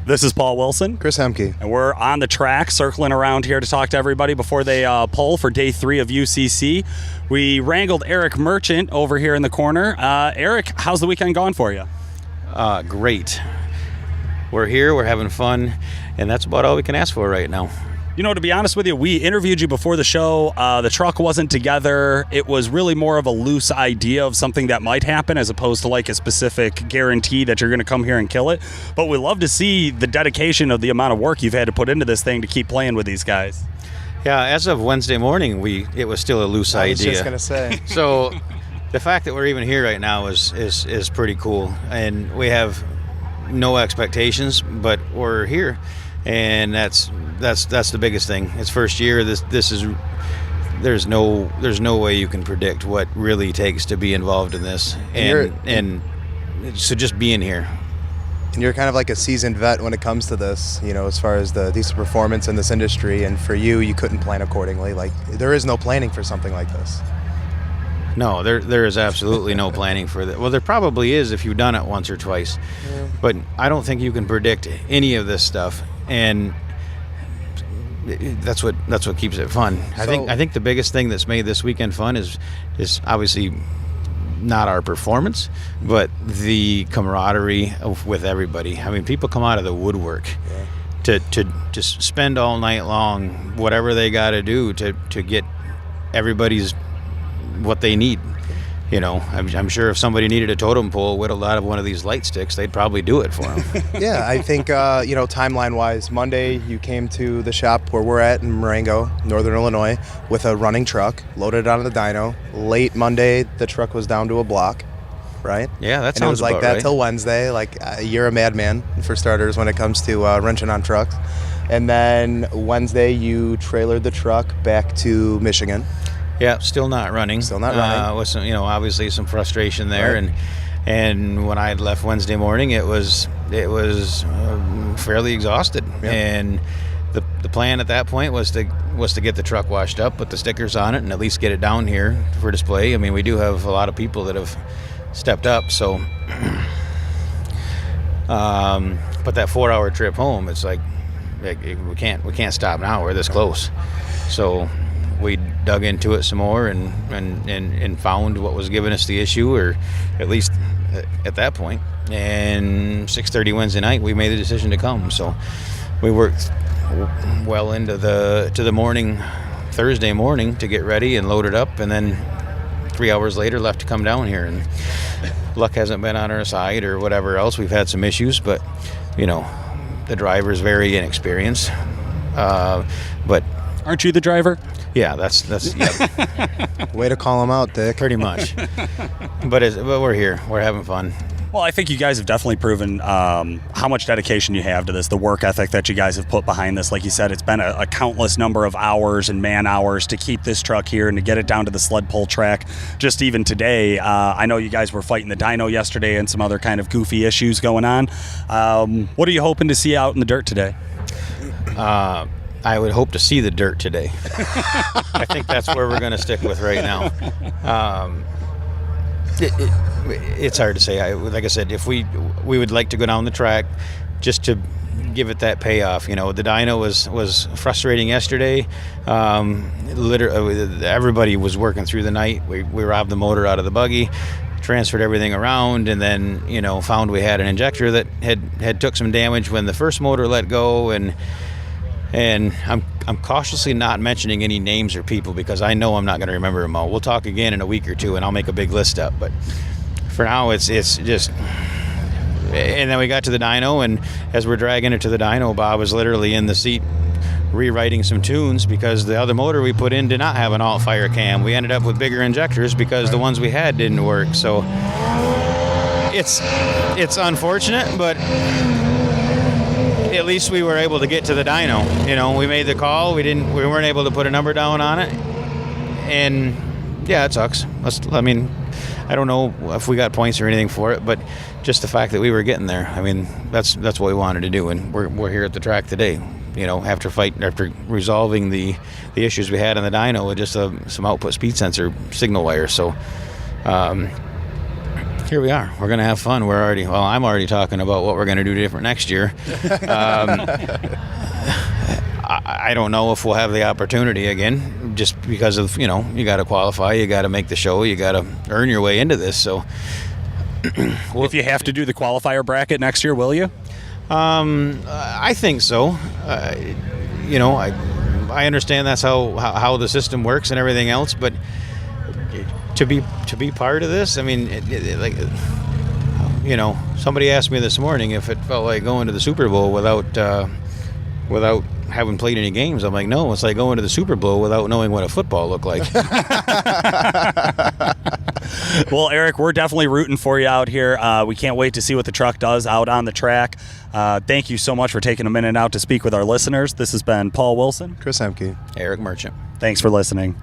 This is Paul Wilson. Chris Hemke. And we're on the track, circling around here to talk to everybody before they pull for day 3 of UCC. We wrangled Eric Merchant over here in the corner. Eric, how's the weekend going for you? Great. We're here, we're having fun, and that's about all we can ask for right now. You know, to be honest with you, we interviewed you before the show. The truck wasn't together. It was really more of a loose idea of something that might happen as opposed to like a specific guarantee that you're going to come here and kill it. But we love to see the dedication of the amount of work you've had to put into this thing to keep playing with these guys. Yeah, as of Wednesday morning, it was still a loose idea. I was just going to say. So the fact that we're even here right now is pretty cool. And we have no expectations, but we're here. And that's the biggest thing. It's first year. There's no way you can predict what really takes to be involved in this. And so just being here. And you're kind of like a seasoned vet when it comes to this, you know, as far as the decent performance in this industry. And for you couldn't plan accordingly. Like, there is no planning for something like this. No, there is absolutely no planning for that. Well, there probably is if you've done it once or twice. Yeah. But I don't think you can predict any of this stuff. And that's what keeps it fun. I think the biggest thing that's made this weekend fun is obviously not our performance, but the camaraderie with everybody. I mean, people come out of the woodwork to just spend all night long, whatever they got to do to get everybody's what they need. You know, I'm sure if somebody needed a totem pole whittled out of one of these light sticks, they'd probably do it for them. Yeah, I think, timeline-wise, Monday you came to the shop where we're at in Marengo, Northern Illinois, with a running truck, loaded it onto the dyno. Late Monday, the truck was down to a block, right? Yeah, that sounds about right. And it was like that till Wednesday. Like, you're a madman, for starters, when it comes to wrenching on trucks. And then Wednesday, you trailered the truck back to Michigan. Yeah, still not running. With some, obviously some frustration there, right. and when I had left Wednesday morning, it was fairly exhausted, yep. And the plan at that point was to get the truck washed up, put the stickers on it, and at least get it down here for display. I mean, we do have a lot of people that have stepped up, so. But that 4-hour trip home, it's like we can't stop now. We're this close, so. We dug into it some more and found what was giving us the issue, or at least at that point. And 6:30 Wednesday night, we made the decision to come. So we worked well into the morning, Thursday morning, to get ready and load it up, and then 3 hours later left to come down here. And luck hasn't been on our side or whatever else. We've had some issues, but the driver's very inexperienced. But aren't you the driver? Yeah, that's yeah. Way to call him out, Dick. Pretty much. But we're here. We're having fun. Well, I think you guys have definitely proven how much dedication you have to this, the work ethic that you guys have put behind this. Like you said, it's been a countless number of hours and man hours to keep this truck here and to get it down to the sled pull track. Just even today, I know you guys were fighting the dyno yesterday and some other kind of goofy issues going on. What are you hoping to see out in the dirt today? I would hope to see the dirt today. I think that's where we're going to stick with right now. It's hard to say. Like I said, if we would like to go down the track just to give it that payoff. The dyno was frustrating yesterday. Literally, everybody was working through the night. We robbed the motor out of the buggy, transferred everything around, and then found we had an injector that had took some damage when the first motor let go. And I'm cautiously not mentioning any names or people because I know I'm not going to remember them all. We'll talk again in a week or two, and I'll make a big list up. But for now, it's just. And then we got to the dyno, and as we're dragging it to the dyno, Bob was literally in the seat rewriting some tunes because the other motor we put in did not have an alt-fire cam. We ended up with bigger injectors because the ones we had didn't work. So it's unfortunate, but. At least we were able to get to the dyno. We made the call. We weren't able to put a number down on it, and yeah, it sucks. I don't know if we got points or anything for it, but just the fact that we were getting there. I mean, that's what we wanted to do, and we're here at the track today. After resolving the issues we had on the dyno with just some output speed sensor signal wires. So here we are. We're going to have fun. I'm already talking about what we're going to do different next year. I don't know if we'll have the opportunity again, just because of, you got to qualify, you got to make the show, you got to earn your way into this. So, if you have to do the qualifier bracket next year, will you? I think so. I understand that's how the system works and everything else, but to be part of this, I mean, somebody asked me this morning if it felt like going to the Super Bowl without having played any games. I'm like, no, it's like going to the Super Bowl without knowing what a football looked like. Well, Eric, we're definitely rooting for you out here. We can't wait to see what the truck does out on the track. Thank you so much for taking a minute out to speak with our listeners. This has been Paul Wilson, Chris Hemke, Eric Merchant. Thanks for listening.